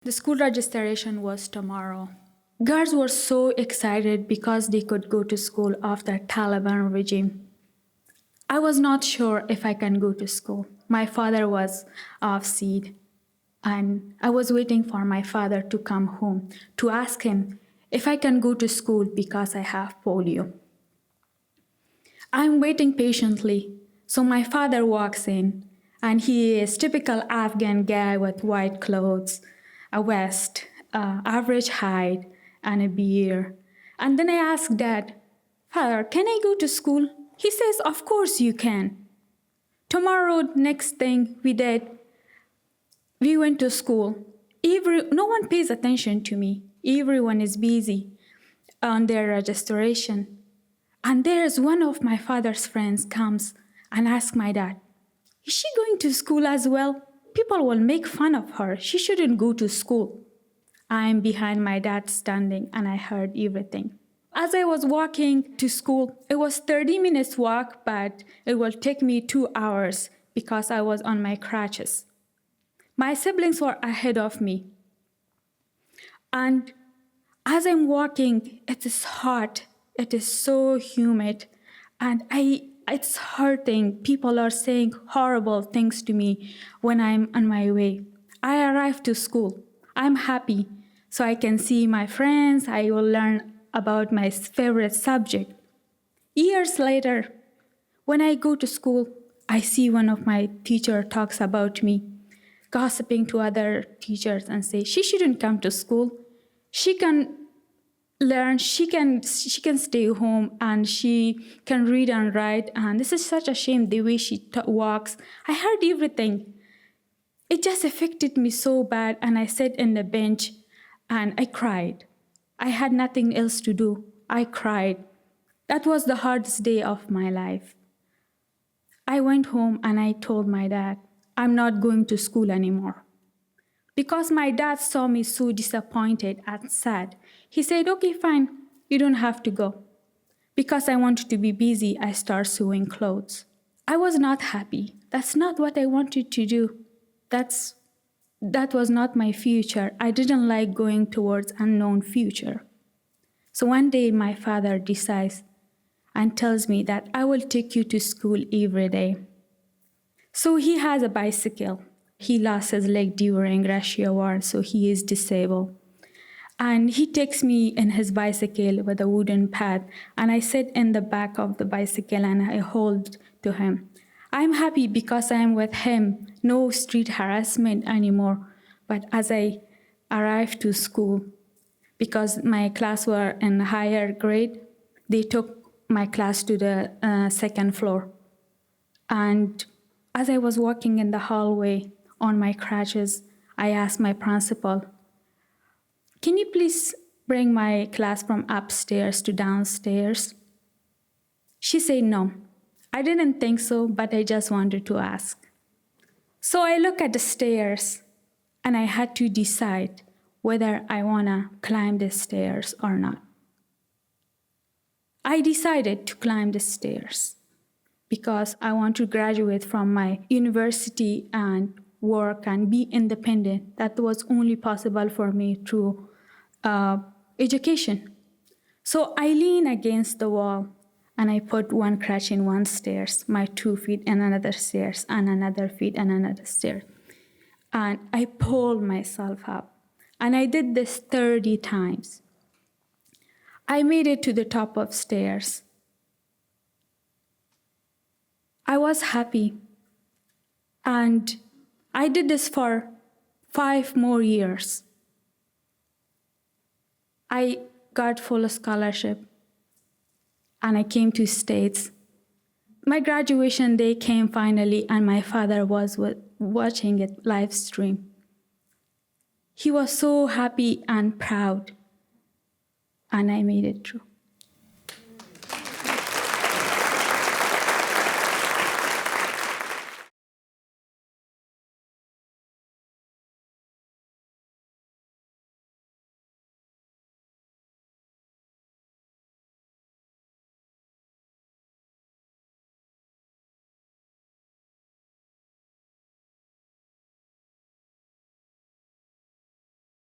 The school registration was tomorrow. Girls were so excited because they could go to school after Taliban regime. I was not sure if I can go to school. My father was off seat, and I was waiting for my father to come home to ask him if I can go to school because I have polio. I'm waiting patiently, so my father walks in, and he is typical Afghan guy with white clothes, a vest, average height, and a beard. And then I ask Dad, "Father, can I go to school?" He says, "Of course you can." Tomorrow, next thing we did, we went to school. No one pays attention to me. Everyone is busy on their registration. And there's one of my father's friends comes and asks my dad, "Is she going to school as well? People will make fun of her. She shouldn't go to school." I'm behind my dad standing, and I heard everything. As I was walking to school, it was 30 minutes walk, but it will take me 2 hours because I was on my crutches. My siblings were ahead of me. And as I'm walking, it is hot. It is so humid, and it's hurting. People are saying horrible things to me when I'm on my way. I arrived to school. I'm happy, so I can see my friends. I will learn about my favorite subject. Years later, when I go to school, I see one of my teachers talks about me, gossiping to other teachers and say, "She shouldn't come to school. She can learn, she can stay home, and she can read and write, and this is such a shame the way she walks." I heard everything. It just affected me so bad, and I sat in the bench and I cried. I had nothing else to do. I cried. That was the hardest day of my life. I went home and I told my dad, "I'm not going to school anymore." Because my dad saw me so disappointed and sad, he said, "Okay, fine, you don't have to go." Because I wanted to be busy, I started sewing clothes. I was not happy. That's not what I wanted to do. That was not my future. I didn't like going towards unknown future. So one day my father decides and tells me that I will take you to school every day. So he has a bicycle. He lost his leg during Russia war, so he is disabled. And he takes me in his bicycle with a wooden pad, and I sit in the back of the bicycle and I hold to him. I'm happy because I'm with him. No street harassment anymore. But as I arrived to school, because my class were in higher grade, they took my class to the second floor. And as I was walking in the hallway on my crutches, I asked my principal, "Can you please bring my class from upstairs to downstairs?" She said no. I didn't think so, but I just wanted to ask. So I look at the stairs, and I had to decide whether I want to climb the stairs or not. I decided to climb the stairs because I want to graduate from my university and work and be independent. That was only possible for me through education. So I lean against the wall and I put one crutch in one stairs, my 2 feet in another stairs, and another feet in another stair. And I pulled myself up. And I did this 30 times. I made it to the top of stairs. I was happy. And I did this for 5 more years. I got full scholarship, and I came to States. My graduation day came finally, and my father was watching it live stream. He was so happy and proud, and I made it through.